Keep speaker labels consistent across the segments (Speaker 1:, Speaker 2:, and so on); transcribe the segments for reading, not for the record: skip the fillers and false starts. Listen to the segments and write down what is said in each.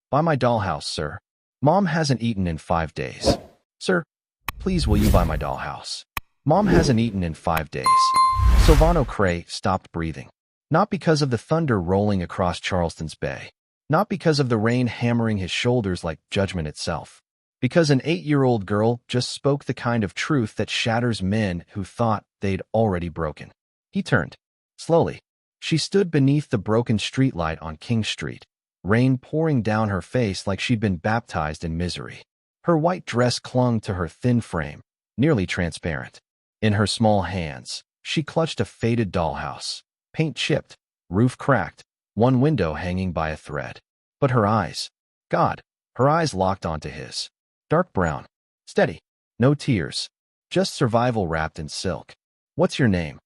Speaker 1: Buy my dollhouse, sir. Mom hasn't eaten in 5 days. Sir, please will you buy my dollhouse? Mom hasn't eaten in 5 days. Silvano Cray stopped breathing. Not because of the thunder rolling across Charleston's Bay. Not because of the rain hammering his shoulders like judgment itself. Because an 8-year-old girl just spoke the kind of truth that shatters men who thought they'd already broken. He turned. Slowly. She stood beneath the broken streetlight on King Street, rain pouring down her face like she'd been baptized in misery. Her white dress clung to her thin frame, nearly transparent. In her small hands, she clutched a faded dollhouse, paint chipped, roof cracked, one window hanging by a thread. But her eyes, God, her eyes locked onto his. Dark brown, steady, no tears, just survival wrapped in silk. What's your name?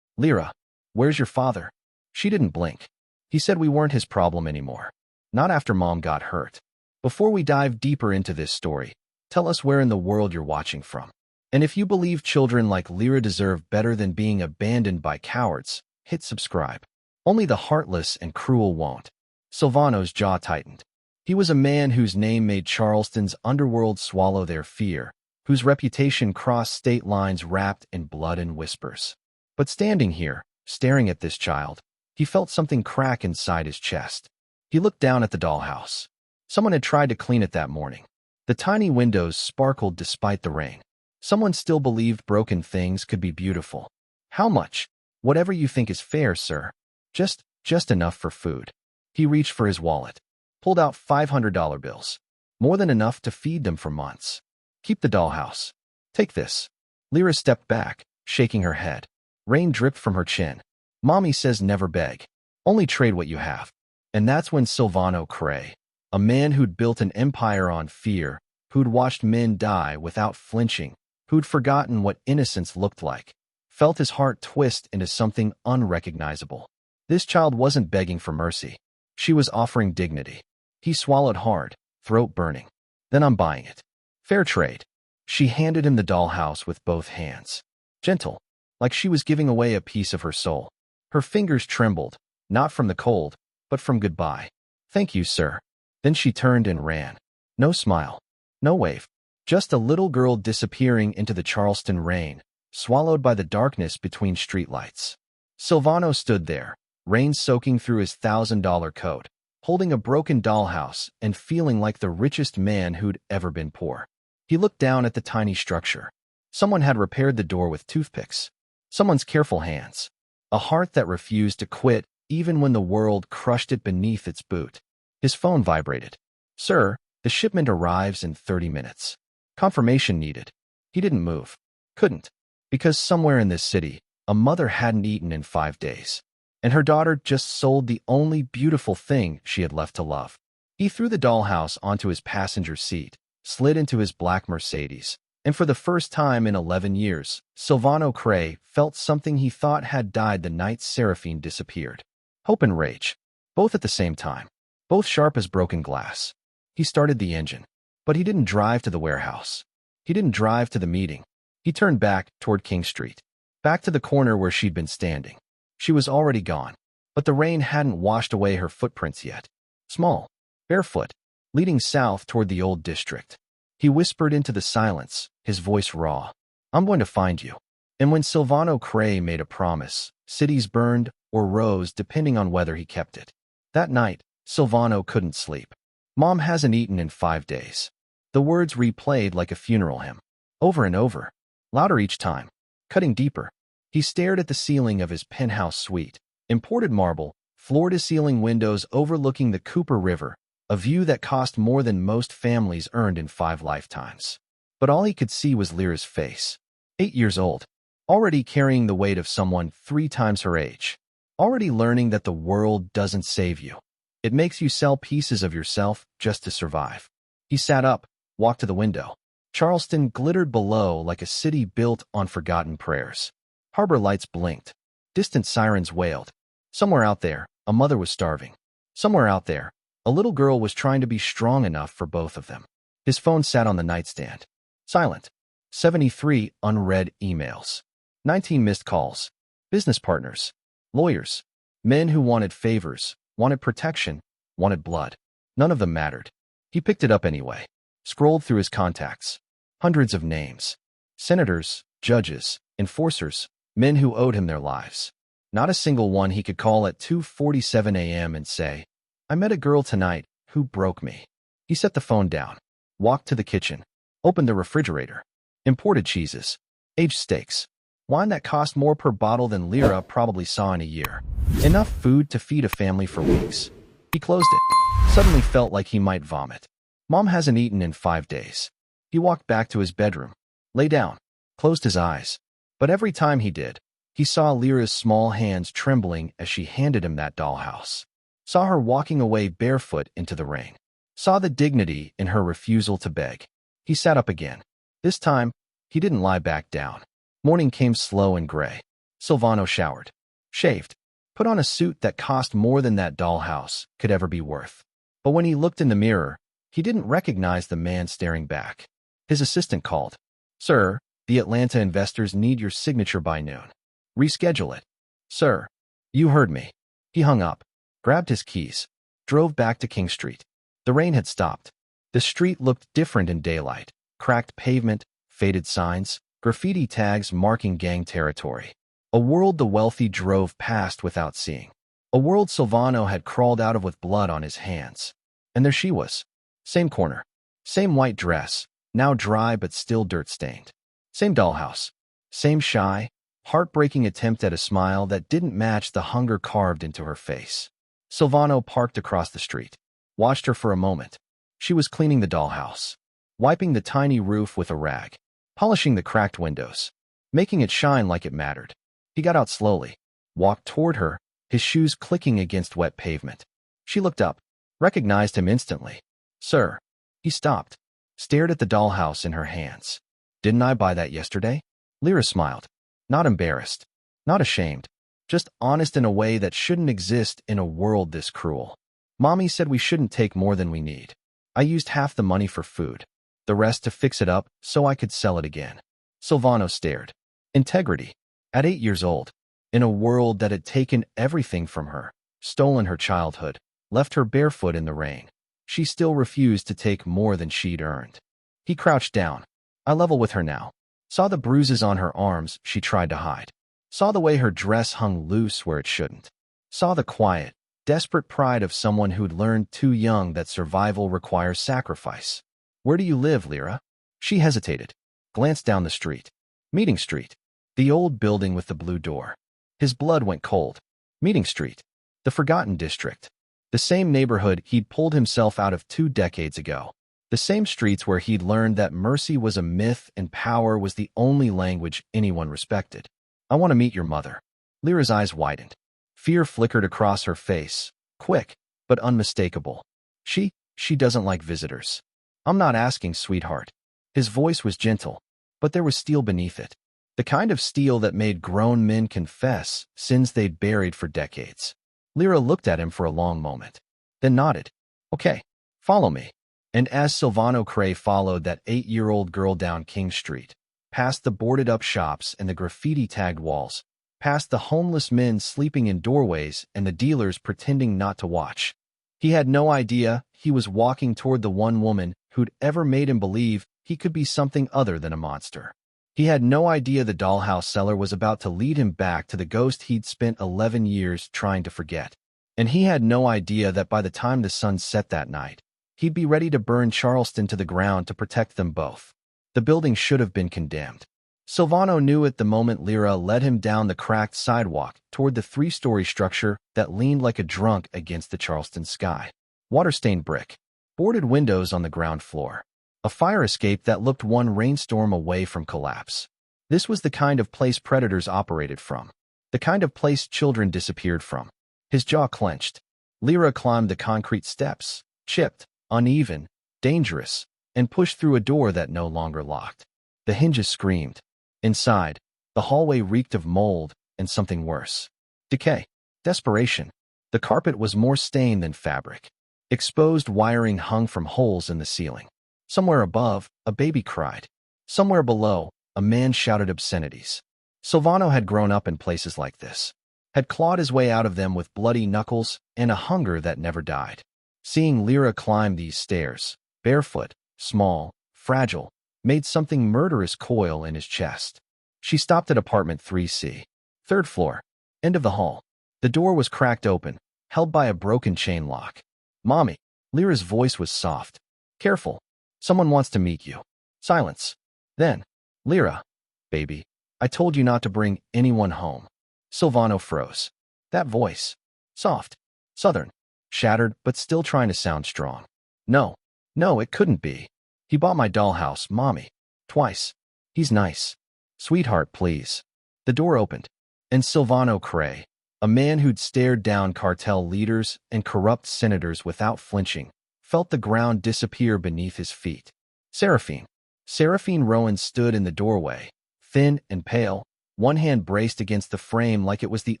Speaker 1: Lira. Where's your father? She didn't blink. He said we weren't his problem anymore. Not after Mom got hurt. Before we dive deeper into this story, tell us where in the world you're watching from. And if you believe children like Lira deserve better than being abandoned by cowards, hit subscribe. Only the heartless and cruel won't. Silvano's jaw tightened. He was a man whose name made Charleston's underworld swallow their fear, whose reputation crossed state lines wrapped in blood and whispers. But standing here, staring at this child, he felt something crack inside his chest. He looked down at the dollhouse. Someone had tried to clean it that morning. The tiny windows sparkled despite the rain. Someone still believed broken things could be beautiful. How much? Whatever you think is fair, sir. Just enough for food. He reached for his wallet, pulled out $500 bills. More than enough to feed them for months. Keep the dollhouse. Take this. Lira stepped back, shaking her head. Rain dripped from her chin. Mommy says never beg. Only trade what you have. And that's when Silvano Cray, a man who'd built an empire on fear, who'd watched men die without flinching, who'd forgotten what innocence looked like, felt his heart twist into something unrecognizable. This child wasn't begging for mercy. She was offering dignity. He swallowed hard, throat burning. Then I'm buying it. Fair trade. She handed him the dollhouse with both hands. Gentle, like she was giving away a piece of her soul. Her fingers trembled, not from the cold, but from goodbye. Thank you, sir. Then she turned and ran. No smile. No wave. Just a little girl disappearing into the Charleston rain, swallowed by the darkness between streetlights. Silvano stood there, rain soaking through his $1,000 coat, holding a broken dollhouse and feeling like the richest man who'd ever been poor. He looked down at the tiny structure. Someone had repaired the door with toothpicks. Someone's careful hands. A heart that refused to quit even when the world crushed it beneath its boot. His phone vibrated. Sir, the shipment arrives in 30 minutes. Confirmation needed. He didn't move. Couldn't. Because somewhere in this city, a mother hadn't eaten in 5 days. And her daughter just sold the only beautiful thing she had left to love. He threw the dollhouse onto his passenger seat, slid into his black Mercedes, and for the first time in 11 years, Silvano Cray felt something he thought had died the night Seraphine disappeared. Hope and rage. Both at the same time. Both sharp as broken glass. He started the engine. But he didn't drive to the warehouse. He didn't drive to the meeting. He turned back toward King Street. Back to the corner where she'd been standing. She was already gone. But the rain hadn't washed away her footprints yet. Small. Barefoot. Leading south toward the old district. He whispered into the silence, his voice raw. I'm going to find you. And when Silvano Cray made a promise, cities burned or rose depending on whether he kept it. That night, Silvano couldn't sleep. Mom hasn't eaten in 5 days. The words replayed like a funeral hymn. Over and over. Louder each time. Cutting deeper. He stared at the ceiling of his penthouse suite. Imported marble, floor-to-ceiling windows overlooking the Cooper River, a view that cost more than most families earned in 5 lifetimes. But all he could see was Lyra's face. 8 years old. Already carrying the weight of someone 3 times her age. Already learning that the world doesn't save you. It makes you sell pieces of yourself just to survive. He sat up, walked to the window. Charleston glittered below like a city built on forgotten prayers. Harbor lights blinked. Distant sirens wailed. Somewhere out there, a mother was starving. Somewhere out there, a little girl was trying to be strong enough for both of them. His phone sat on the nightstand. Silent. 73 unread emails. 19 missed calls. Business partners. Lawyers. Men who wanted favors, wanted protection, wanted blood. None of them mattered. He picked it up anyway, scrolled through his contacts. Hundreds of names. Senators, judges, enforcers, men who owed him their lives. Not a single one he could call at 2:47 a.m. and say, "I met a girl tonight who broke me." He set the phone down, walked to the kitchen, opened the refrigerator. Imported cheeses, aged steaks, wine that cost more per bottle than Lira probably saw in a year. Enough food to feed a family for weeks. He closed it. Suddenly felt like he might vomit. Mom hasn't eaten in 5 days. He walked back to his bedroom, lay down, closed his eyes. But every time he did, he saw Lyra's small hands trembling as she handed him that dollhouse. Saw her walking away barefoot into the rain. Saw the dignity in her refusal to beg. He sat up again. This time, he didn't lie back down. Morning came slow and gray. Silvano showered, shaved, put on a suit that cost more than that dollhouse could ever be worth. But when he looked in the mirror, he didn't recognize the man staring back. His assistant called. "Sir, the Atlanta investors need your signature by noon. Reschedule it." "Sir, you heard me." He hung up, grabbed his keys, drove back to King Street. The rain had stopped. The street looked different in daylight. Cracked pavement, faded signs, graffiti tags marking gang territory. A world the wealthy drove past without seeing. A world Silvano had crawled out of with blood on his hands. And there she was. Same corner. Same white dress, now dry but still dirt-stained. Same dollhouse. Same shy, heartbreaking attempt at a smile that didn't match the hunger carved into her face. Silvano parked across the street. Watched her for a moment. She was cleaning the dollhouse, wiping the tiny roof with a rag, polishing the cracked windows, making it shine like it mattered. He got out slowly, walked toward her, his shoes clicking against wet pavement. She looked up, recognized him instantly. "Sir." He stopped, stared at the dollhouse in her hands. "Didn't I buy that yesterday?" Lira smiled. Not embarrassed, not ashamed, just honest in a way that shouldn't exist in a world this cruel. "Mommy said we shouldn't take more than we need. I used half the money for food, the rest to fix it up so I could sell it again." Silvano stared. Integrity. At 8 years old, in a world that had taken everything from her, stolen her childhood, left her barefoot in the rain, she still refused to take more than she'd earned. He crouched down, eye level with her now. Saw the bruises on her arms she tried to hide. Saw the way her dress hung loose where it shouldn't. Saw the quiet, desperate pride of someone who'd learned too young that survival requires sacrifice. "Where do you live, Lira?" She hesitated, glanced down the street. Meeting Street. The old building with the blue door. His blood went cold. Meeting Street. The forgotten district. The same neighborhood he'd pulled himself out of 2 decades ago. The same streets where he'd learned that mercy was a myth and power was the only language anyone respected. "I want to meet your mother." Lyra's eyes widened. Fear flickered across her face, quick, but unmistakable. She doesn't like visitors." "I'm not asking, sweetheart." His voice was gentle, but there was steel beneath it. The kind of steel that made grown men confess sins they'd buried for decades. Lira looked at him for a long moment, then nodded. "Okay, follow me." And as Silvano Cray followed that 8-year-old girl down King Street, past the boarded-up shops and the graffiti-tagged walls, past the homeless men sleeping in doorways and the dealers pretending not to watch, he had no idea he was walking toward the one woman who'd ever made him believe he could be something other than a monster. He had no idea the dollhouse seller was about to lead him back to the ghost he'd spent 11 years trying to forget. And he had no idea that by the time the sun set that night, he'd be ready to burn Charleston to the ground to protect them both. The building should have been condemned. Silvano knew at the moment Lira led him down the cracked sidewalk toward the 3-story structure that leaned like a drunk against the Charleston sky. Water-stained brick, boarded windows on the ground floor. A fire escape that looked one rainstorm away from collapse. This was the kind of place predators operated from. The kind of place children disappeared from. His jaw clenched. Lira climbed the concrete steps, chipped, uneven, dangerous, and pushed through a door that no longer locked. The hinges screamed. Inside, the hallway reeked of mold and something worse. Decay. Desperation. The carpet was more stained than fabric. Exposed wiring hung from holes in the ceiling. Somewhere above, a baby cried. Somewhere below, a man shouted obscenities. Silvano had grown up in places like this, had clawed his way out of them with bloody knuckles and a hunger that never died. Seeing Lira climb these stairs, barefoot, small, fragile, made something murderous coil in his chest. She stopped at apartment 3C, third floor, end of the hall. The door was cracked open, held by a broken chain lock. "Mommy." Lira's voice was soft. "Careful. Someone wants to meet you." Silence. Then, "Lira, baby, I told you not to bring anyone home." Silvano froze. That voice. Soft. Southern. Shattered, but still trying to sound strong. "No. No, it couldn't be. He bought my dollhouse, Mommy. Twice. He's nice. Sweetheart, please." The door opened, and Silvano Cray, a man who'd stared down cartel leaders and corrupt senators without flinching, felt the ground disappear beneath his feet. Seraphine. Seraphine Rowan stood in the doorway, thin and pale, one hand braced against the frame like it was the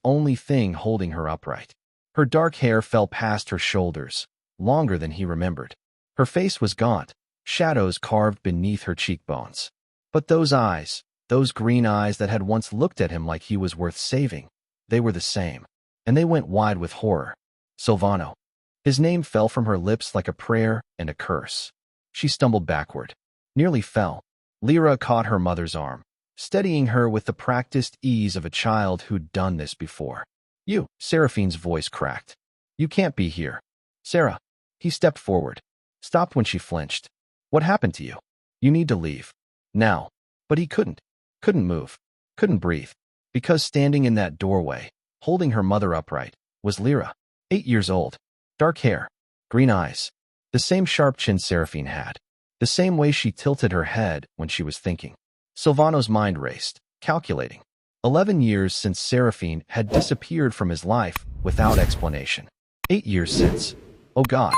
Speaker 1: only thing holding her upright. Her dark hair fell past her shoulders, longer than he remembered. Her face was gaunt, shadows carved beneath her cheekbones. But those eyes, those green eyes that had once looked at him like he was worth saving, they were the same, and they went wide with horror. Silvano. His name fell from her lips like a prayer and a curse. She stumbled backward, nearly fell. Lira caught her mother's arm, steadying her with the practiced ease of a child who'd done this before. "You," Seraphine's voice cracked. "You can't be here." "Sarah." He stepped forward, stopped when she flinched. "What happened to you? You need to leave. Now." But he couldn't move, couldn't breathe, because standing in that doorway, holding her mother upright, was Lira, 8 years old, dark hair, green eyes, the same sharp chin Seraphine had, the same way she tilted her head when she was thinking. Silvano's mind raced, calculating. 11 years since Seraphine had disappeared from his life without explanation. 8 years since. Oh God.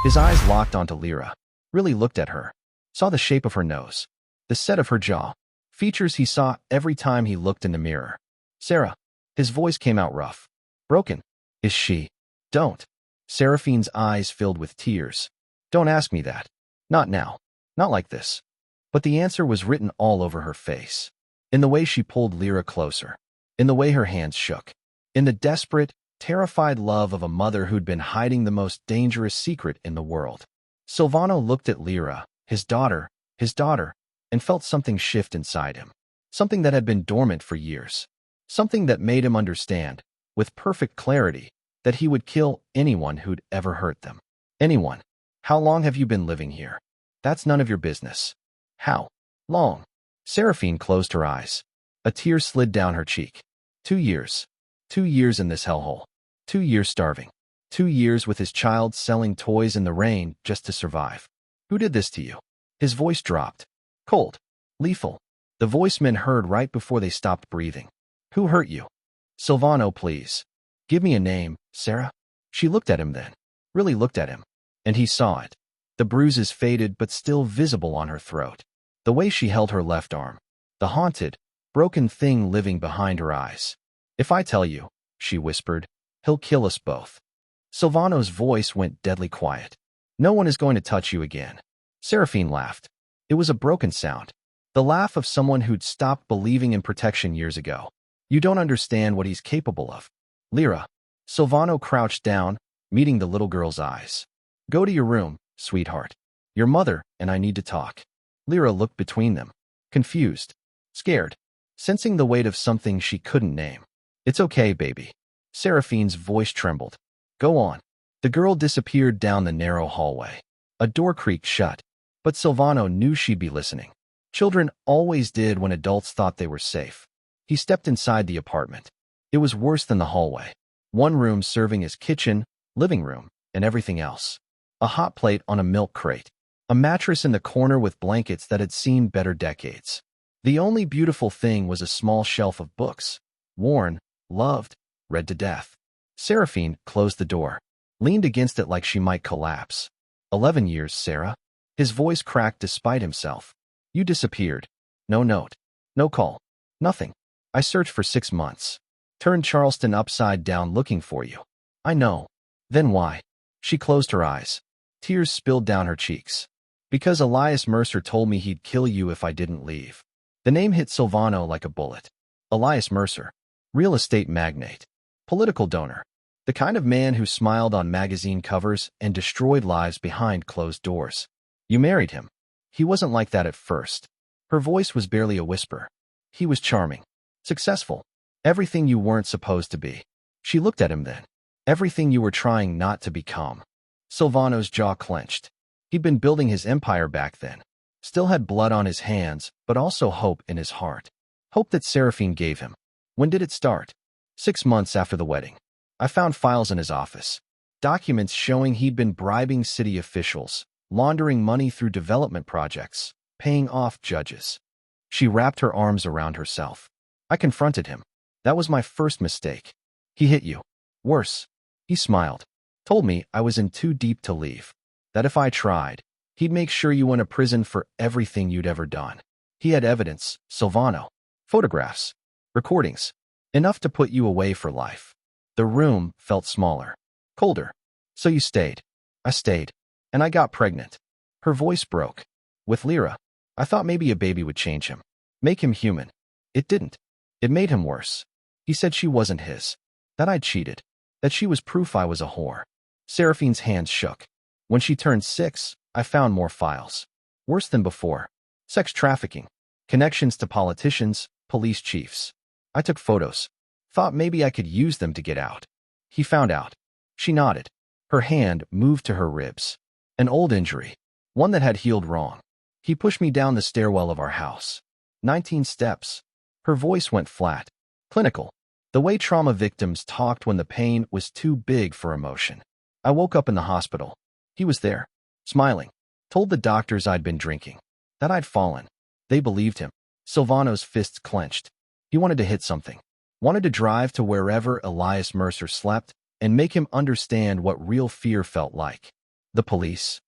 Speaker 1: His eyes locked onto Lira, really looked at her, saw the shape of her nose, the set of her jaw, features he saw every time he looked in the mirror. "Sarah." His voice came out rough. "Broken. Is she?" "Don't." Seraphine's eyes filled with tears. "Don't ask me that. Not now. Not like this." But the answer was written all over her face. In the way she pulled Lira closer. In the way her hands shook. In the desperate, terrified love of a mother who'd been hiding the most dangerous secret in the world. Silvano looked at Lira, his daughter, and felt something shift inside him. Something that had been dormant for years. Something that made him understand, with perfect clarity, that he would kill anyone who'd ever hurt them. Anyone. "How long have you been living here?" "That's none of your business." "How long?" Seraphine closed her eyes. A tear slid down her cheek. 2 years. 2 years in this hellhole. 2 years starving. 2 years with his child selling toys in the rain just to survive. "Who did this to you?" His voice dropped. Cold. Lethal. The voice men heard right before they stopped breathing. "Who hurt you?" "Silvano, please. Give me a name, Sarah." She looked at him then. Really looked at him. And he saw it. The bruises faded but still visible on her throat. The way she held her left arm. The haunted, broken thing living behind her eyes. "If I tell you," she whispered, "he'll kill us both." Silvano's voice went deadly quiet. "No one is going to touch you again." Seraphine laughed. It was a broken sound. The laugh of someone who'd stopped believing in protection years ago. "You don't understand what he's capable of." "Lira." Silvano crouched down, meeting the little girl's eyes. "Go to your room, sweetheart. Your mother and I need to talk." Lira looked between them, confused, scared, sensing the weight of something she couldn't name. "It's okay, baby." Seraphine's voice trembled. "Go on." The girl disappeared down the narrow hallway. A door creaked shut, but Silvano knew she'd be listening. Children always did when adults thought they were safe. He stepped inside the apartment. It was worse than the hallway. One room serving as kitchen, living room, and everything else. A hot plate on a milk crate. A mattress in the corner with blankets that had seen better decades. The only beautiful thing was a small shelf of books. Worn, loved, read to death. Seraphine closed the door, leaned against it like she might collapse. 11 years, Sarah. His voice cracked despite himself. "You disappeared. No note. No call. Nothing. I searched for 6 months. Turned Charleston upside down looking for you." "I know." "Then why?" She closed her eyes. Tears spilled down her cheeks. "Because Elias Mercer told me he'd kill you if I didn't leave." The name hit Silvano like a bullet. Elias Mercer. Real estate magnate. Political donor. The kind of man who smiled on magazine covers and destroyed lives behind closed doors. You married him. He wasn't like that at first. Her voice was barely a whisper. He was charming. Successful. Everything you weren't supposed to be. She looked at him then. Everything you were trying not to become. Silvano's jaw clenched. He'd been building his empire back then. Still had blood on his hands, but also hope in his heart. Hope that Seraphine gave him. When did it start? 6 months after the wedding. I found files in his office. Documents showing he'd been bribing city officials, laundering money through development projects, paying off judges. She wrapped her arms around herself. I confronted him. That was my first mistake. He hit you. Worse. He smiled. Told me I was in too deep to leave. That if I tried, he'd make sure you went to prison for everything you'd ever done. He had evidence, Silvano. Photographs. Recordings. Enough to put you away for life. The room felt smaller. Colder. So you stayed. I stayed. And I got pregnant. Her voice broke. With Lira. I thought maybe a baby would change him. Make him human. It didn't. It made him worse. He said she wasn't his. That I'd cheated. That she was proof I was a whore. Seraphine's hands shook. When she turned 6, I found more files. Worse than before. Sex trafficking. Connections to politicians, police chiefs. I took photos. Thought maybe I could use them to get out. He found out. She nodded. Her hand moved to her ribs. An old injury. One that had healed wrong. He pushed me down the stairwell of our house. 19 steps. Her voice went flat. Clinical. The way trauma victims talked when the pain was too big for emotion. I woke up in the hospital. He was there. Smiling. Told the doctors I'd been drinking. That I'd fallen. They believed him. Silvano's fists clenched. He wanted to hit something. Wanted to drive to wherever Elias Mercer slept and make him understand what real fear felt like. The police.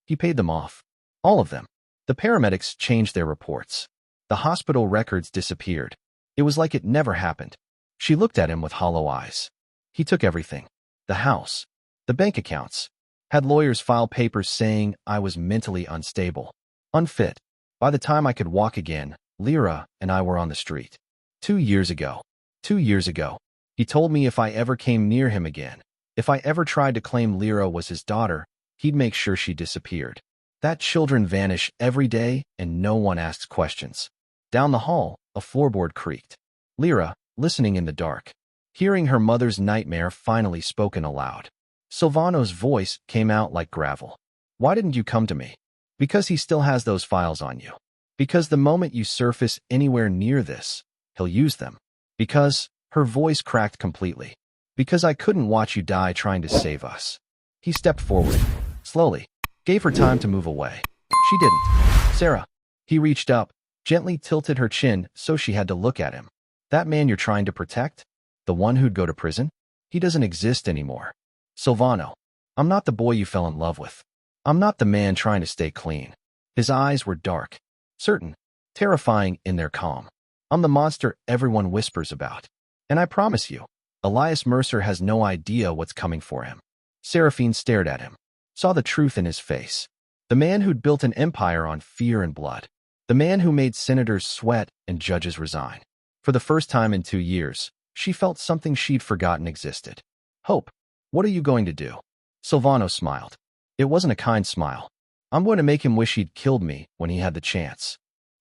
Speaker 1: He paid them off. All of them. The paramedics changed their reports. The hospital records disappeared. It was like it never happened. She looked at him with hollow eyes. He took everything. The house. The bank accounts. Had lawyers file papers saying I was mentally unstable. Unfit. By the time I could walk again, Lira and I were on the street. 2 years ago. 2 years ago. He told me if I ever came near him again, if I ever tried to claim Lira was his daughter, he'd make sure she disappeared. That children vanish every day and no one asks questions. Down the hall, a floorboard creaked. Lira, listening in the dark. Hearing her mother's nightmare finally spoken aloud. Silvano's voice came out like gravel. Why didn't you come to me? Because he still has those files on you. Because the moment you surface anywhere near this, he'll use them. Because, her voice cracked completely. Because I couldn't watch you die trying to save us. He stepped forward, slowly, gave her time to move away. She didn't. Sarah. He reached up, gently tilted her chin so she had to look at him. That man you're trying to protect? The one who'd go to prison? He doesn't exist anymore. Silvano. I'm not the boy you fell in love with. I'm not the man trying to stay clean. His eyes were dark, certain, terrifying in their calm. I'm the monster everyone whispers about. And I promise you, Elias Mercer has no idea what's coming for him. Seraphine stared at him, saw the truth in his face. The man who'd built an empire on fear and blood. The man who made senators sweat and judges resign. For the first time in 2 years, she felt something she'd forgotten existed. Hope. What are you going to do? Silvano smiled. It wasn't a kind smile. I'm going to make him wish he'd killed me when he had the chance.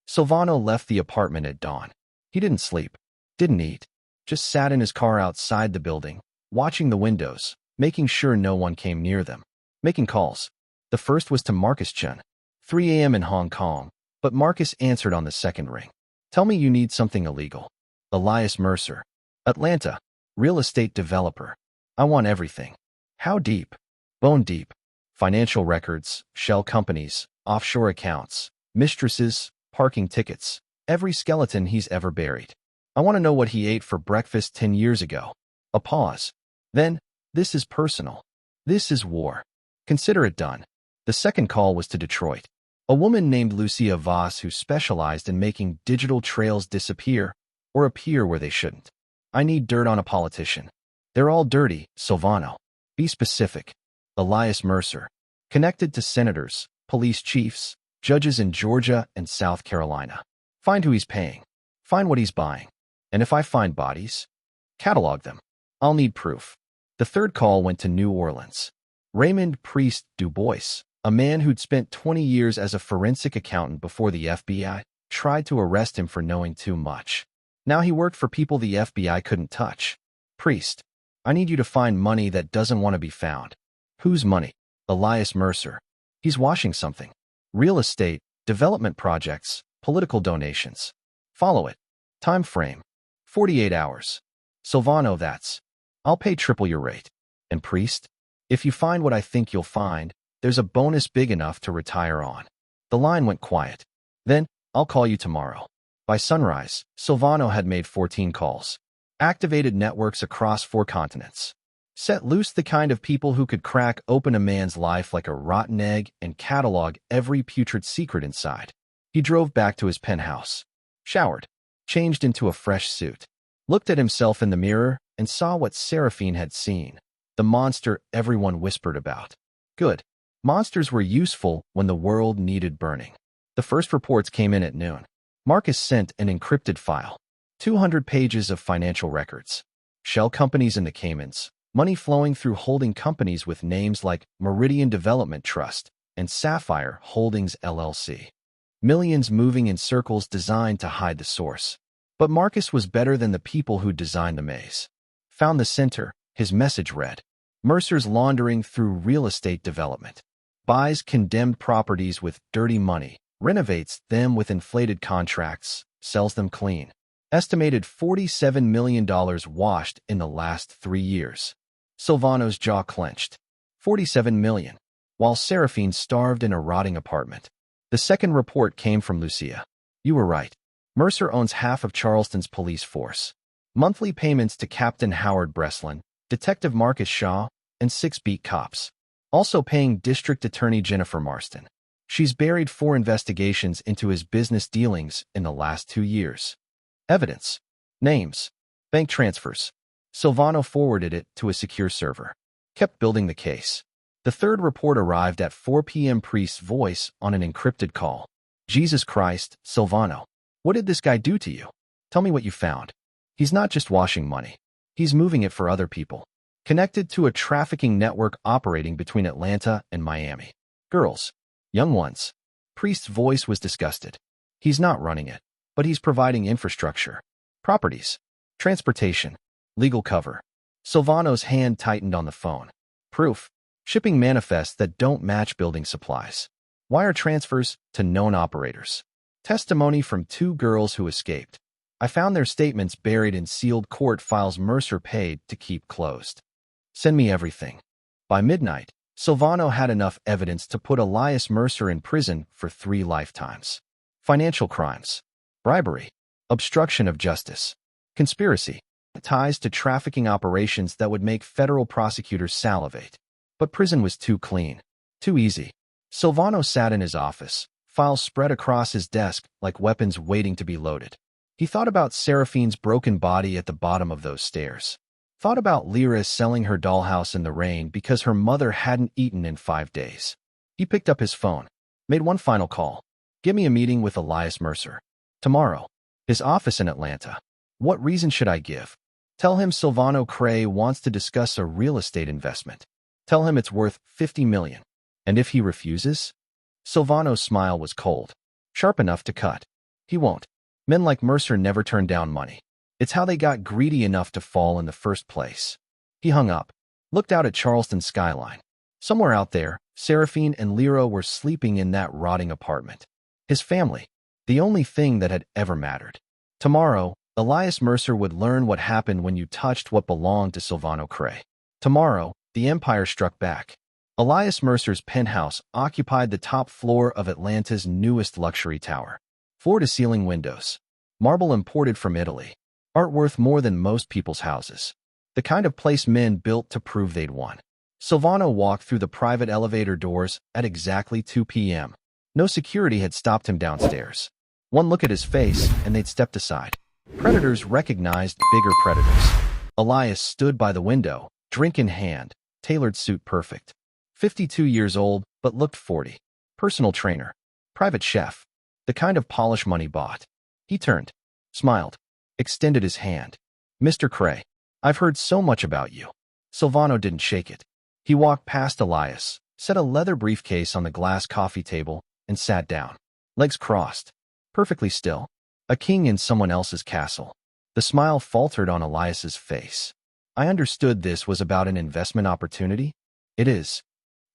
Speaker 1: Silvano left the apartment at dawn. He didn't sleep, didn't eat, just sat in his car outside the building, watching the windows, making sure no one came near them. Making calls. The first was to Marcus Chen. 3 a.m. in Hong Kong, but Marcus answered on the second ring. Tell me you need something illegal. Elias Mercer. Atlanta. Real estate developer. I want everything. How deep? Bone deep. Financial records, shell companies, offshore accounts, mistresses, parking tickets, every skeleton he's ever buried. I want to know what he ate for breakfast 10 years ago. A pause. Then, this is personal. This is war. Consider it done. The second call was to Detroit. A woman named Lucia Voss who specialized in making digital trails disappear or appear where they shouldn't. I need dirt on a politician. They're all dirty, Silvano. Be specific. Elias Mercer. Connected to senators, police chiefs, judges in Georgia and South Carolina. Find who he's paying. Find what he's buying. And if I find bodies, catalog them. I'll need proof. The third call went to New Orleans. Raymond Priest Du Bois, A man who'd spent 20 years as a forensic accountant before the FBI tried to arrest him for knowing too much. Now he worked for people the FBI couldn't touch. Priest, I need you to find money that doesn't want to be found. Whose money? Elias Mercer. He's washing something. Real estate, development projects, political donations. Follow it. Time frame. 48 hours. Silvano, that's. I'll pay triple your rate. And Priest, if you find what I think you'll find, there's a bonus big enough to retire on. The line went quiet. Then, I'll call you tomorrow. By sunrise, Silvano had made 14 calls. Activated networks across 4 continents. Set loose the kind of people who could crack open a man's life like a rotten egg and catalog every putrid secret inside. He drove back to his penthouse. Showered. Changed into a fresh suit. Looked at himself in the mirror and saw what Seraphine had seen. The monster everyone whispered about. Good. Monsters were useful when the world needed burning. The first reports came in at noon. Marcus sent an encrypted file. 200 pages of financial records. Shell companies in the Caymans. Money flowing through holding companies with names like Meridian Development Trust and Sapphire Holdings LLC. Millions moving in circles designed to hide the source. But Marcus was better than the people who designed the maze. Found the center, his message read. Mercer's laundering through real estate development. Buys condemned properties with dirty money, renovates them with inflated contracts, sells them clean. Estimated $47 million washed in the last 3 years. Silvano's jaw clenched. 47 million, while Seraphine starved in a rotting apartment. The second report came from Lucia. You were right. Mercer owns half of Charleston's police force. Monthly payments to Captain Howard Breslin, Detective Marcus Shaw, and 6 beat cops. Also paying District Attorney Jennifer Marston. She's buried 4 investigations into his business dealings in the last 2 years. Evidence. Names. Bank transfers. Silvano forwarded it to a secure server. Kept building the case. The third report arrived at 4 p.m. Priest's voice on an encrypted call. Jesus Christ, Silvano. What did this guy do to you? Tell me what you found. He's not just washing money. He's moving it for other people. Connected to a trafficking network operating between Atlanta and Miami. Girls. Young ones. Priest's voice was disgusted. He's not running it, but he's providing infrastructure. Properties. Transportation. Legal cover. Silvano's hand tightened on the phone. Proof. Shipping manifests that don't match building supplies. Wire transfers to known operators. Testimony from 2 girls who escaped. I found their statements buried in sealed court files Mercer paid to keep closed. Send me everything. By midnight, Silvano had enough evidence to put Elias Mercer in prison for 3 lifetimes. Financial crimes. Bribery. Obstruction of justice. Conspiracy. Ties to trafficking operations that would make federal prosecutors salivate. But prison was too clean. Too easy. Silvano sat in his office, files spread across his desk like weapons waiting to be loaded. He thought about Seraphine's broken body at the bottom of those stairs. Thought about Lira selling her dollhouse in the rain because her mother hadn't eaten in 5 days. He picked up his phone. Made one final call. Give me a meeting with Elias Mercer. Tomorrow. His office in Atlanta. What reason should I give? Tell him Silvano Cray wants to discuss a real estate investment. Tell him it's worth $50 million. And if he refuses? Silvano's smile was cold. Sharp enough to cut. He won't. Men like Mercer never turn down money. It's how they got greedy enough to fall in the first place. He hung up. Looked out at Charleston's skyline. Somewhere out there, Seraphine and Lira were sleeping in that rotting apartment. His family. The only thing that had ever mattered. Tomorrow, Elias Mercer would learn what happened when you touched what belonged to Silvano Cray. Tomorrow, the empire struck back. Elias Mercer's penthouse occupied the top floor of Atlanta's newest luxury tower. Floor-to-ceiling windows. Marble imported from Italy. Art worth more than most people's houses. The kind of place men built to prove they'd won. Silvano walked through the private elevator doors at exactly 2 p.m. No security had stopped him downstairs. One look at his face, and they'd stepped aside. Predators recognized bigger predators. Elias stood by the window, drink in hand, tailored suit perfect. 52 years old, but looked 40. Personal trainer. Private chef. The kind of polish money bought. He turned, smiled, extended his hand. Mr. Cray, I've heard so much about you. Silvano didn't shake it. He walked past Elias, set a leather briefcase on the glass coffee table, and sat down. Legs crossed. Perfectly still. A king in someone else's castle. The smile faltered on Elias's face. I understood this was about an investment opportunity. It is.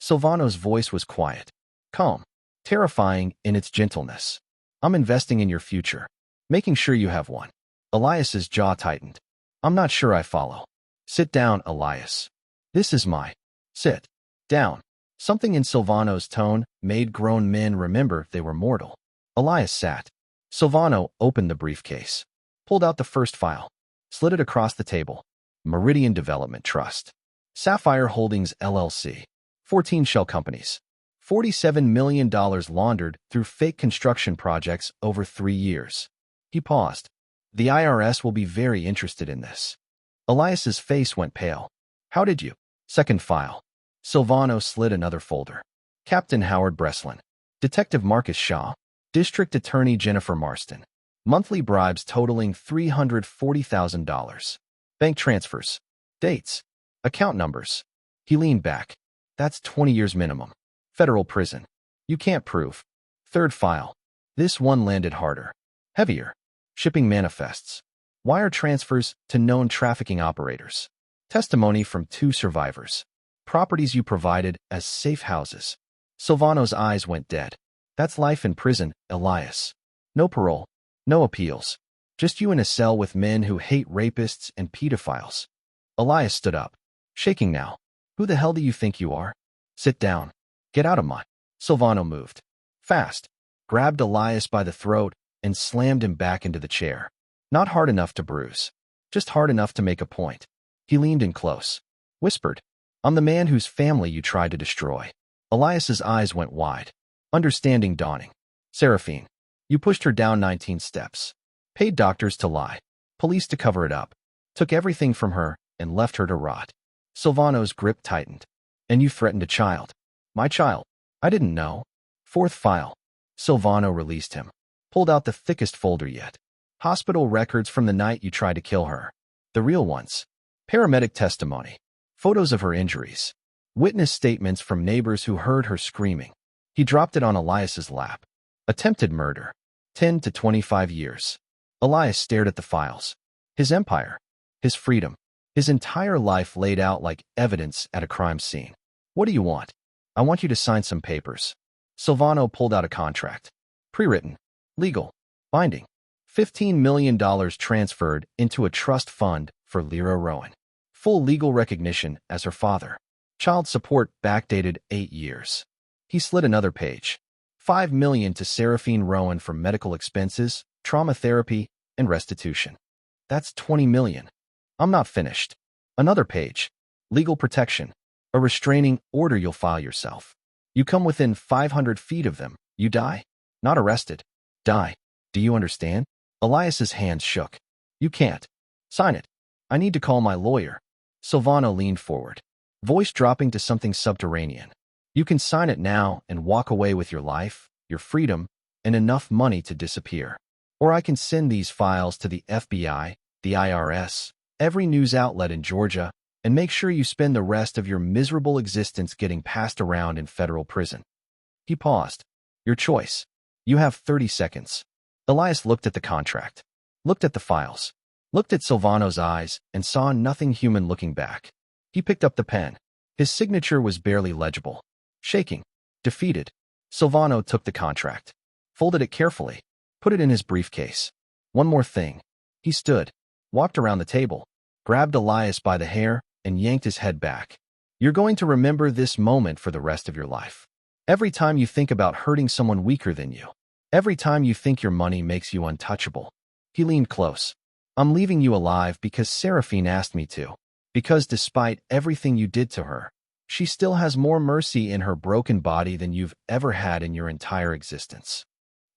Speaker 1: Silvano's voice was quiet, calm, terrifying in its gentleness. I'm investing in your future, making sure you have one. Elias's jaw tightened. I'm not sure I follow. Sit down, Elias. This is my. Sit down. Something in Silvano's tone made grown men remember they were mortal. Elias sat. Silvano opened the briefcase, pulled out the first file, slid it across the table. Meridian Development Trust. Sapphire Holdings LLC. 14 shell companies. $47 million laundered through fake construction projects over 3 years. He paused. The IRS will be very interested in this. Elias's face went pale. How did you? Second file. Silvano slid another folder. Captain Howard Breslin. Detective Marcus Shaw. District Attorney Jennifer Marston. Monthly bribes totaling $340,000. Bank transfers. Dates. Account numbers. He leaned back. That's 20 years minimum. Federal prison. You can't prove. Third file. This one landed harder. Heavier. Shipping manifests. Wire transfers to known trafficking operators. Testimony from 2 survivors. Properties you provided as safe houses. Silvano's eyes went dead. That's life in prison, Elias. No parole. No appeals. Just you in a cell with men who hate rapists and pedophiles. Elias stood up, shaking now. Who the hell do you think you are? Sit down. Get out of my. Silvano moved. Fast. Grabbed Elias by the throat and slammed him back into the chair. Not hard enough to bruise. Just hard enough to make a point. He leaned in close. Whispered. I'm the man whose family you tried to destroy. Elias's eyes went wide. Understanding dawning. Seraphine. You pushed her down 19 steps. Paid doctors to lie. Police to cover it up. Took everything from her and left her to rot. Silvano's grip tightened. And you threatened a child. My child. I didn't know. Fourth file. Silvano released him. Pulled out the thickest folder yet. Hospital records from the night you tried to kill her. The real ones. Paramedic testimony. Photos of her injuries. Witness statements from neighbors who heard her screaming. He dropped it on Elias's lap. Attempted murder. 10 to 25 years. Elias stared at the files. His empire. His freedom. His entire life laid out like evidence at a crime scene. What do you want? I want you to sign some papers. Silvano pulled out a contract. Pre-written. Legal. Binding. $15 million transferred into a trust fund for Lira Rowan. Full legal recognition as her father. Child support backdated 8 years. He slid another page. $5 million to Seraphine Rowan for medical expenses, trauma therapy, and restitution. That's $20 million. I'm not finished. Another page. Legal protection. A restraining order you'll file yourself. You come within 500 feet of them, you die. Not arrested. Die. Do you understand? Elias's hands shook. You can't. Sign it. I need to call my lawyer. Silvano leaned forward, voice dropping to something subterranean. You can sign it now and walk away with your life, your freedom, and enough money to disappear. Or I can send these files to the FBI, the IRS, every news outlet in Georgia, and make sure you spend the rest of your miserable existence getting passed around in federal prison. He paused. Your choice. You have 30 seconds. Elias looked at the contract, looked at the files, looked at Silvano's eyes, and saw nothing human looking back. He picked up the pen. His signature was barely legible. Shaking. Defeated. Silvano took the contract, folded it carefully, put it in his briefcase. One more thing. He stood, walked around the table, grabbed Elias by the hair, and yanked his head back. You're going to remember this moment for the rest of your life. Every time you think about hurting someone weaker than you. Every time you think your money makes you untouchable. He leaned close. I'm leaving you alive because Seraphine asked me to. Because despite everything you did to her, she still has more mercy in her broken body than you've ever had in your entire existence.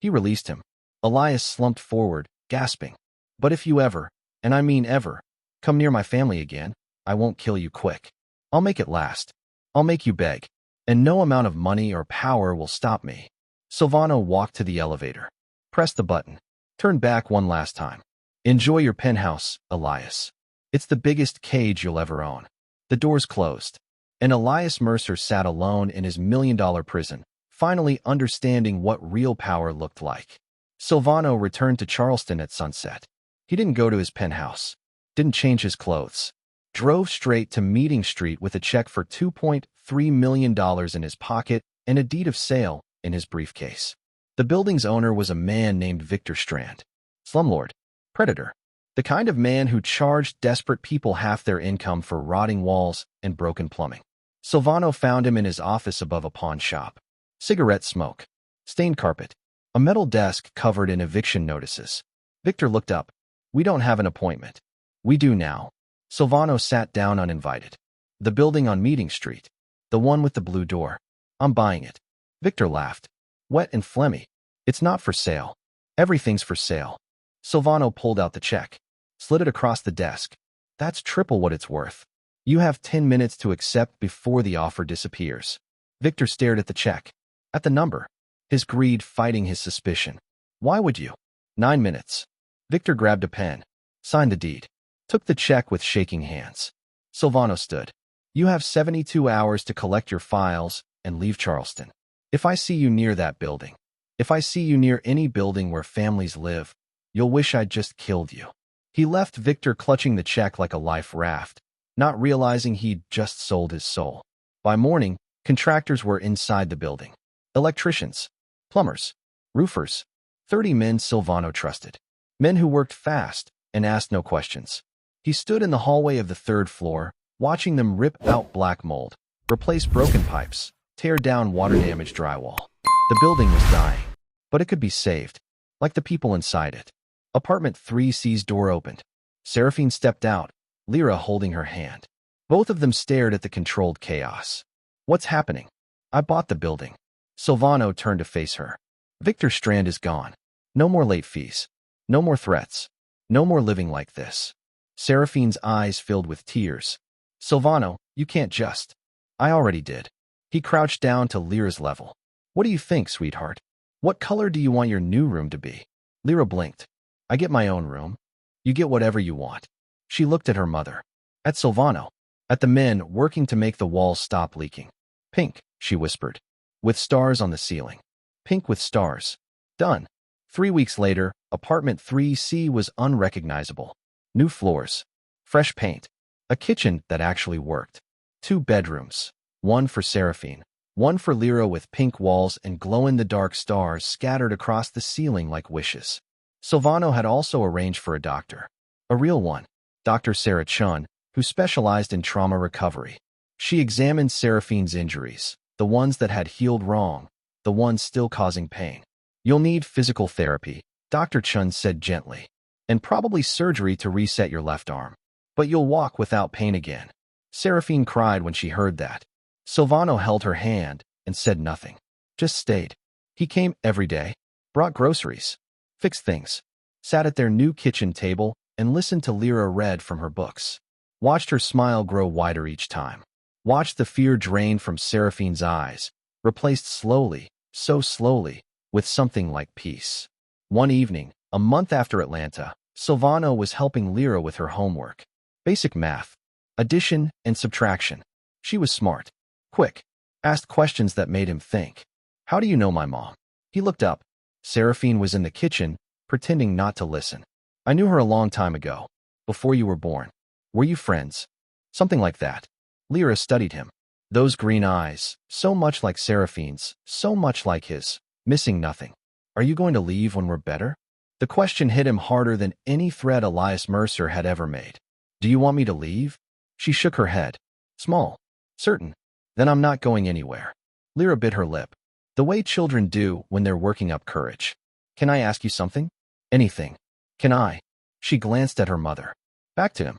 Speaker 1: He released him. Elias slumped forward, gasping. But if you ever, and I mean ever, come near my family again, I won't kill you quick. I'll make it last. I'll make you beg. And no amount of money or power will stop me. Silvano walked to the elevator, pressed the button, turned back one last time. Enjoy your penthouse, Elias. It's the biggest cage you'll ever own. The doors closed. And Elias Mercer sat alone in his million-dollar prison, finally understanding what real power looked like. Silvano returned to Charleston at sunset. He didn't go to his penthouse, didn't change his clothes, drove straight to Meeting Street with a check for $2.3 million in his pocket and a deed of sale in his briefcase. The building's owner was a man named Victor Strand. Slumlord. Predator. The kind of man who charged desperate people half their income for rotting walls and broken plumbing. Silvano found him in his office above a pawn shop. Cigarette smoke. Stained carpet. A metal desk covered in eviction notices. Victor looked up. "We don't have an appointment." "We do now." Silvano sat down uninvited. "The building on Meeting Street. The one with the blue door. I'm buying it." Victor laughed. "Wet and phlegmy. It's not for sale." "Everything's for sale." Silvano pulled out the check, slid it across the desk. "That's triple what it's worth. You have 10 minutes to accept before the offer disappears." Victor stared at the check, at the number, his greed fighting his suspicion. "Why would you?" 9 minutes. Victor grabbed a pen, signed the deed, took the check with shaking hands. Silvano stood. "You have 72 hours to collect your files and leave Charleston. If I see you near that building, if I see you near any building where families live, you'll wish I'd just killed you." He left Victor clutching the check like a life raft, not realizing he'd just sold his soul. By morning, contractors were inside the building. Electricians, plumbers, roofers, 30 men Silvano trusted. Men who worked fast and asked no questions. He stood in the hallway of the 3rd floor, watching them rip out black mold, replace broken pipes, tear down water-damaged drywall. The building was dying, but it could be saved, like the people inside it. Apartment 3C's door opened. Seraphine stepped out, Lira holding her hand. Both of them stared at the controlled chaos. "What's happening?" "I bought the building." Silvano turned to face her. "Victor Strand is gone. No more late fees. No more threats. No more living like this." Seraphine's eyes filled with tears. "Silvano, you can't just." "I already did." He crouched down to Lyra's level. "What do you think, sweetheart? What color do you want your new room to be?" Lira blinked. "I get my own room. You get whatever you want." She looked at her mother. At Silvano. At the men working to make the walls stop leaking. "Pink," she whispered. "With stars on the ceiling. Pink with stars." Done. 3 weeks later, apartment 3C was unrecognizable. New floors. Fresh paint. A kitchen that actually worked. 2 bedrooms. One for Seraphine. One for Lira with pink walls and glow-in-the-dark stars scattered across the ceiling like wishes. Silvano had also arranged for a doctor. A real one. Dr. Sarah Chun, who specialized in trauma recovery. She examined Seraphine's injuries, the ones that had healed wrong, the ones still causing pain. "You'll need physical therapy," Dr. Chun said gently, "and probably surgery to reset your left arm. But you'll walk without pain again." Seraphine cried when she heard that. Silvano held her hand and said nothing, just stayed. He came every day, brought groceries, fixed things, sat at their new kitchen table and listened to Lira read from her books. Watched her smile grow wider each time. Watched the fear drain from Seraphine's eyes, replaced slowly, so slowly, with something like peace. One evening, a month after Atlanta, Silvano was helping Lira with her homework. Basic math, addition and subtraction. She was smart, quick, asked questions that made him think. "How do you know my mom?" He looked up. Seraphine was in the kitchen, pretending not to listen. "I knew her a long time ago, before you were born." "Were you friends?" "Something like that." Lira studied him. Those green eyes, so much like Seraphine's, so much like his, missing nothing. "Are you going to leave when we're better?" The question hit him harder than any threat Elias Mercer had ever made. "Do you want me to leave?" She shook her head. "Small. Certain. Then I'm not going anywhere." Lira bit her lip, the way children do when they're working up courage. "Can I ask you something?" "Anything." "Can I?" She glanced at her mother. Back to him.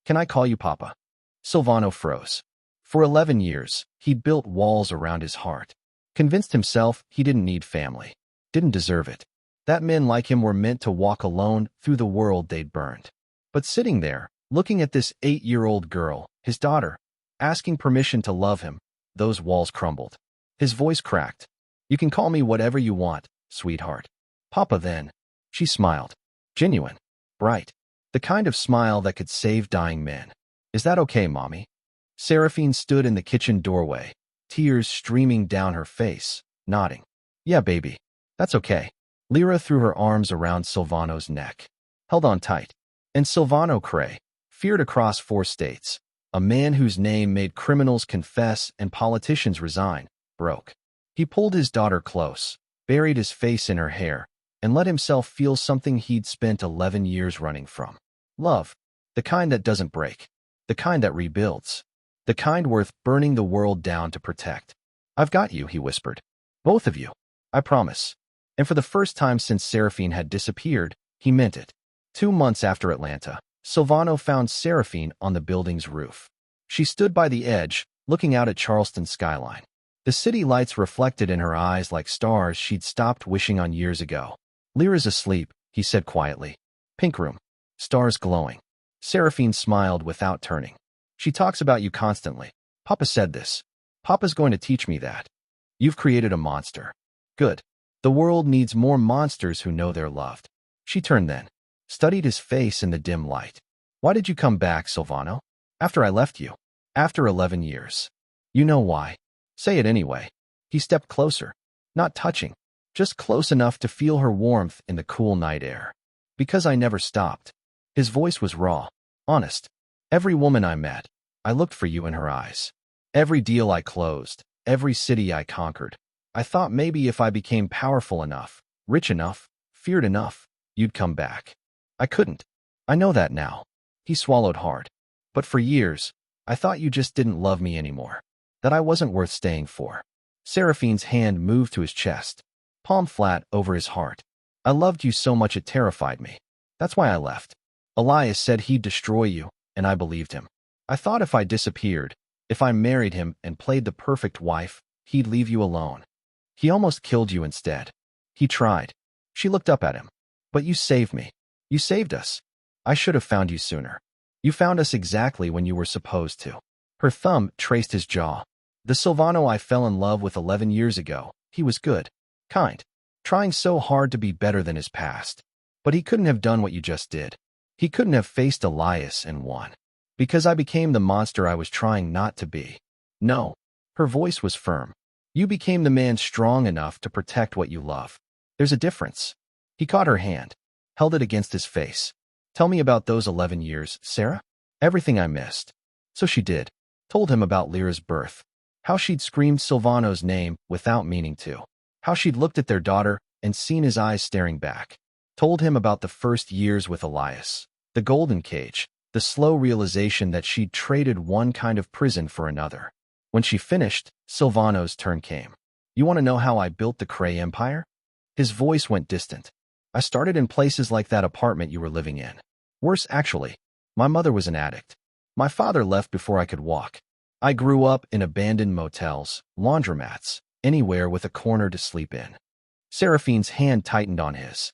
Speaker 1: "Can I call you Papa?" Silvano froze. For 11 years, he'd built walls around his heart. Convinced himself he didn't need family. Didn't deserve it. That men like him were meant to walk alone through the world they'd burned. But sitting there, looking at this 8-year-old girl, his daughter, asking permission to love him, those walls crumbled. His voice cracked. "You can call me whatever you want, sweetheart." "Papa then." She smiled. Genuine. Bright. The kind of smile that could save dying men. "Is that okay, Mommy?" Seraphine stood in the kitchen doorway, tears streaming down her face, nodding. Yeah, baby. That's okay. Lira threw her arms around Silvano's neck, held on tight. And Silvano Cray, feared across 4 states, a man whose name made criminals confess and politicians resign, broke. He pulled his daughter close, buried his face in her hair, and let himself feel something he'd spent 11 years running from. Love. The kind that doesn't break. The kind that rebuilds. The kind worth burning the world down to protect. I've got you, he whispered. Both of you. I promise. And for the first time since Seraphine had disappeared, he meant it. 2 months after Atlanta, Silvano found Seraphine on the building's roof. She stood by the edge, looking out at Charleston's skyline. The city lights reflected in her eyes like stars she'd stopped wishing on years ago. Lyra's asleep, he said quietly. Pink room. Stars glowing. Seraphine smiled without turning. She talks about you constantly. Papa said this. Papa's going to teach me that. You've created a monster. Good. The world needs more monsters who know they're loved. She turned then, studied his face in the dim light. Why did you come back, Silvano? After I left you. After 11 years. You know why. Say it anyway. He stepped closer. Not touching. Just close enough to feel her warmth in the cool night air. Because I never stopped. His voice was raw, honest. Every woman I met, I looked for you in her eyes. Every deal I closed, every city I conquered. I thought maybe if I became powerful enough, rich enough, feared enough, you'd come back. I couldn't. I know that now. He swallowed hard. But for years, I thought you just didn't love me anymore. That I wasn't worth staying for. Seraphine's hand moved to his chest, palm flat over his heart. I loved you so much it terrified me. That's why I left. Elias said he'd destroy you, and I believed him. I thought if I disappeared, if I married him and played the perfect wife, he'd leave you alone. He almost killed you instead. He tried. She looked up at him. But you saved me. You saved us. I should have found you sooner. You found us exactly when you were supposed to. Her thumb traced his jaw. The Silvano I fell in love with 11 years ago, he was good, kind, trying so hard to be better than his past. But he couldn't have done what you just did. He couldn't have faced Elias and won. Because I became the monster I was trying not to be. No. Her voice was firm. You became the man strong enough to protect what you love. There's a difference. He caught her hand, held it against his face. Tell me about those 11 years, Sarah. Everything I missed. So she did. Told him about Lyra's birth. How she'd screamed Silvano's name without meaning to. How she'd looked at their daughter and seen his eyes staring back. Told him about the first years with Elias. The golden cage. The slow realization that she'd traded one kind of prison for another. When she finished, Silvano's turn came. You want to know how I built the Cray Empire? His voice went distant. I started in places like that apartment you were living in. Worse, actually. My mother was an addict. My father left before I could walk. I grew up in abandoned motels, laundromats, anywhere with a corner to sleep in. Seraphine's hand tightened on his.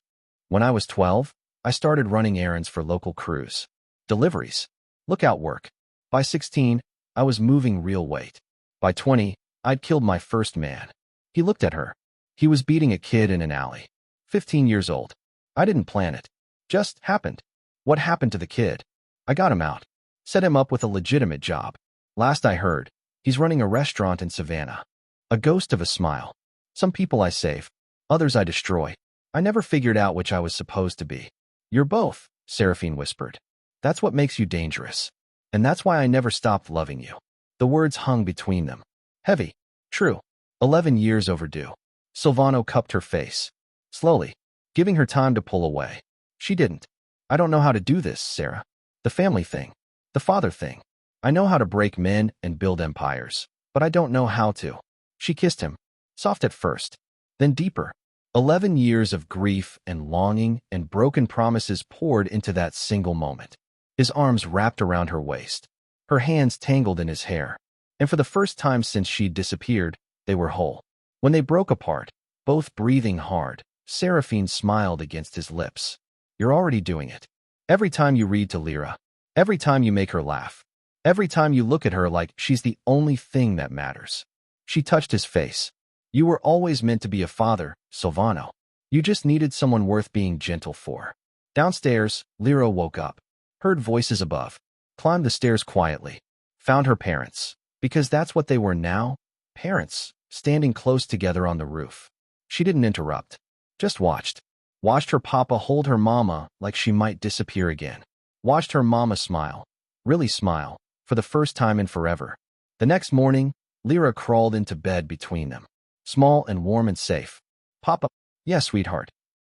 Speaker 1: When I was 12, I started running errands for local crews. Deliveries. Lookout work. By 16, I was moving real weight. By 20, I'd killed my first man. He looked at her. He was beating a kid in an alley. 15 years old. I didn't plan it. Just happened. What happened to the kid? I got him out. Set him up with a legitimate job. Last I heard, he's running a restaurant in Savannah. A ghost of a smile. Some people I save. Others I destroy. I never figured out which I was supposed to be. You're both, Seraphine whispered. That's what makes you dangerous. And that's why I never stopped loving you. The words hung between them. Heavy. True. 11 years overdue. Silvano cupped her face. Slowly, giving her time to pull away. She didn't. I don't know how to do this, Sarah. The family thing. The father thing. I know how to break men and build empires, but I don't know how to. She kissed him. Soft at first. Then deeper. 11 years of grief and longing and broken promises poured into that single moment. His arms wrapped around her waist. Her hands tangled in his hair. And for the first time since she'd disappeared, they were whole. When they broke apart, both breathing hard, Seraphine smiled against his lips. You're already doing it. Every time you read to Lira. Every time you make her laugh. Every time you look at her like she's the only thing that matters. She touched his face. You were always meant to be a father, Silvano. You just needed someone worth being gentle for. Downstairs, Lira woke up. Heard voices above. Climbed the stairs quietly. Found her parents. Because that's what they were now. Parents, standing close together on the roof. She didn't interrupt. Just watched. Watched her papa hold her mama like she might disappear again. Watched her mama smile. Really smile. For the first time in forever. The next morning, Lira crawled into bed between them. Small and warm and safe. Papa. Yes, sweetheart.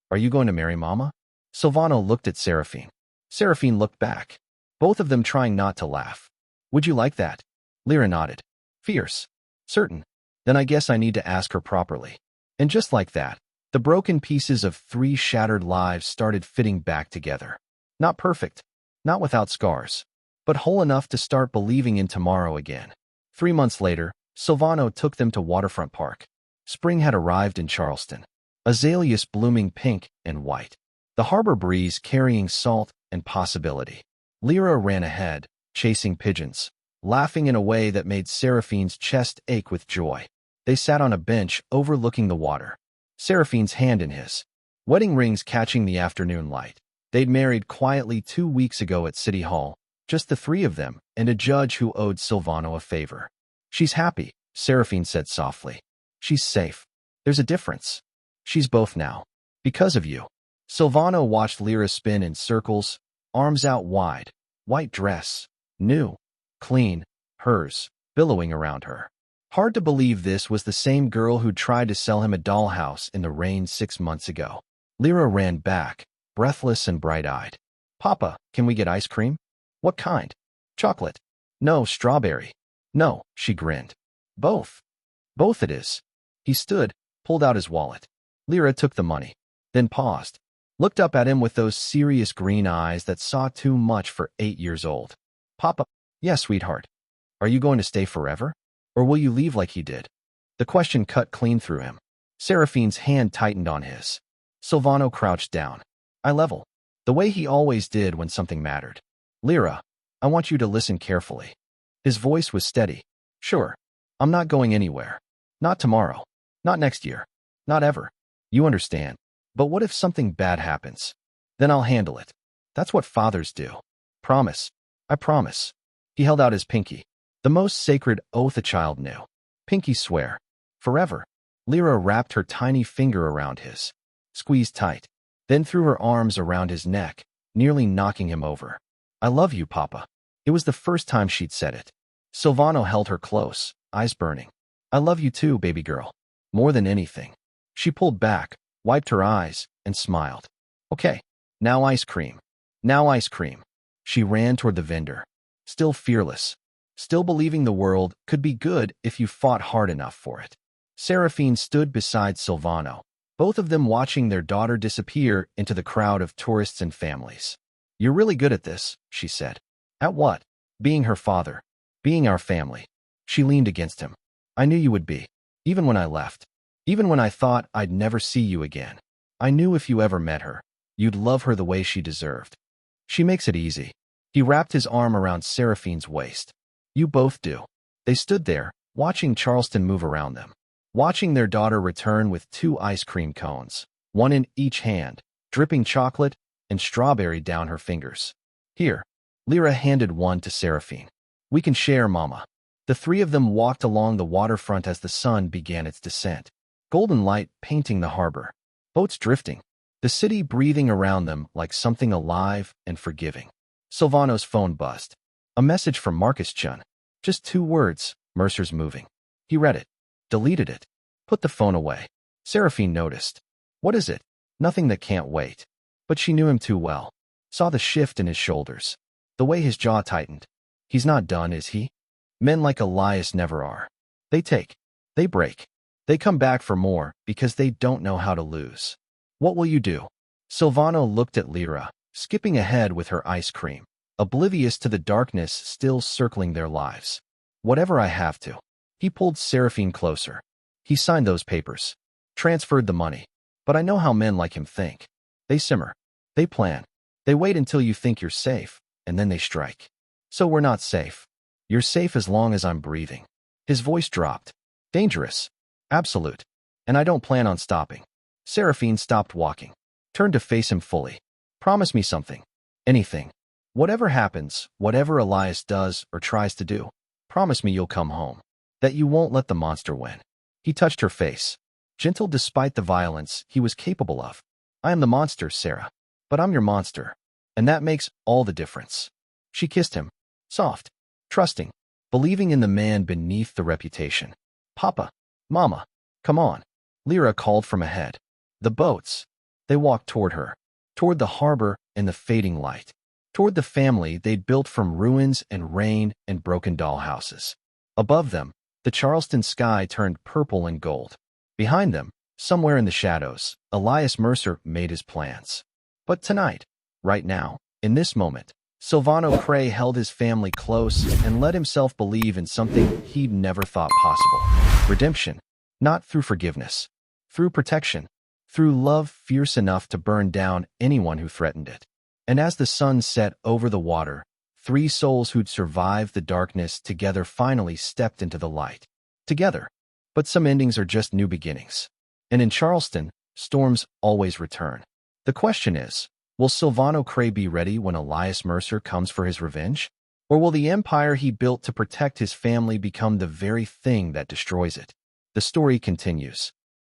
Speaker 1: Are you going to marry Mama? Silvano looked at Seraphine. Seraphine looked back. Both of them trying not to laugh. Would you like that? Lira nodded. Fierce. Certain. Then I guess I need to ask her properly. And just like that, the broken pieces of 3 shattered lives started fitting back together. Not perfect. Not without scars. But whole enough to start believing in tomorrow again. 3 months later, Silvano took them to Waterfront Park. Spring had arrived in Charleston. Azaleas blooming pink and white. The harbor breeze carrying salt and possibility. Lira ran ahead, chasing pigeons, laughing in a way that made Seraphine's chest ache with joy. They sat on a bench overlooking the water. Seraphine's hand in his. Wedding rings catching the afternoon light. They'd married quietly 2 weeks ago at City Hall, just the 3 of them, and a judge who owed Silvano a favor. She's happy, Seraphine said softly. She's safe. There's a difference. She's both now. Because of you. Silvano watched Lira spin in circles, arms out wide, white dress, new, clean, hers, billowing around her. Hard to believe this was the same girl who tried to sell him a dollhouse in the rain 6 months ago. Lira ran back, breathless and bright-eyed. Papa, can we get ice cream? What kind? Chocolate. No, strawberry. No, she grinned. Both. Both it is. He stood, pulled out his wallet. Lira took the money, then paused, looked up at him with those serious green eyes that saw too much for 8 years old. Papa. Yes, sweetheart. Are you going to stay forever? Or will you leave like he did? The question cut clean through him. Seraphine's hand tightened on his. Silvano crouched down. Eye level. The way he always did when something mattered. Lira, I want you to listen carefully. His voice was steady. Sure. I'm not going anywhere. Not tomorrow. Not next year. Not ever. You understand. But what if something bad happens? Then I'll handle it. That's what fathers do. Promise. I promise. He held out his pinky. The most sacred oath a child knew. Pinky swear. Forever. Lira wrapped her tiny finger around his. Squeezed tight. Then threw her arms around his neck, nearly knocking him over. I love you, Papa. It was the first time she'd said it. Silvano held her close, eyes burning. I love you too, baby girl. More than anything. She pulled back, wiped her eyes, and smiled. Okay. Now ice cream. Now ice cream. She ran toward the vendor. Still fearless. Still believing the world could be good if you fought hard enough for it. Seraphine stood beside Silvano, both of them watching their daughter disappear into the crowd of tourists and families. You're really good at this, she said. At what? Being her father. Being our family. She leaned against him. I knew you would be. Even when I left. Even when I thought I'd never see you again. I knew if you ever met her, you'd love her the way she deserved. She makes it easy. He wrapped his arm around Seraphine's waist. You both do. They stood there, watching Charleston move around them. Watching their daughter return with 2 ice cream cones, one in each hand, dripping chocolate and strawberry down her fingers. Here. Lira handed one to Seraphine. We can share, Mama. The 3 of them walked along the waterfront as the sun began its descent. Golden light painting the harbor. Boats drifting. The city breathing around them like something alive and forgiving. Silvano's phone buzzed. A message from Marcus Chun. Just 2 words, Mercer's moving. He read it. Deleted it. Put the phone away. Seraphine noticed. What is it? Nothing that can't wait. But she knew him too well. Saw the shift in his shoulders. The way his jaw tightened. He's not done, is he? Men like Elias never are. They take. They break. They come back for more because they don't know how to lose. What will you do? Silvano looked at Lira, skipping ahead with her ice cream, oblivious to the darkness still circling their lives. Whatever I have to. He pulled Seraphine closer. He signed those papers. Transferred the money. But I know how men like him think. They simmer. They plan. They wait until you think you're safe, and then they strike. So we're not safe. You're safe as long as I'm breathing. His voice dropped. Dangerous. Absolute. And I don't plan on stopping. Seraphine stopped walking. Turned to face him fully. Promise me something. Anything. Whatever happens, whatever Elias does or tries to do, Promise me you'll come home. That you won't let the monster win. He touched her face, gentle despite the violence he was capable of. I am the monster, Sarah. But I'm your monster. And that makes all the difference. She kissed him, soft, trusting, believing in the man beneath the reputation. Papa, Mama, come on. Lira called from ahead. The boats. They walked toward her, toward the harbor and the fading light, toward the family they'd built from ruins and rain and broken dollhouses. Above them, the Charleston sky turned purple and gold. Behind them, somewhere in the shadows, Elias Mercer made his plans. But tonight, right now, in this moment, Silvano Cray held his family close and let himself believe in something he'd never thought possible. Redemption, not through forgiveness, through protection, through love fierce enough to burn down anyone who threatened it. And as the sun set over the water, 3 souls who'd survived the darkness together finally stepped into the light. Together. But some endings are just new beginnings. And in Charleston, storms always return. The question is, will Silvano Cray be ready when Elias Mercer comes for his revenge? Or will the empire he built to protect his family become the very thing that destroys it? The story continues.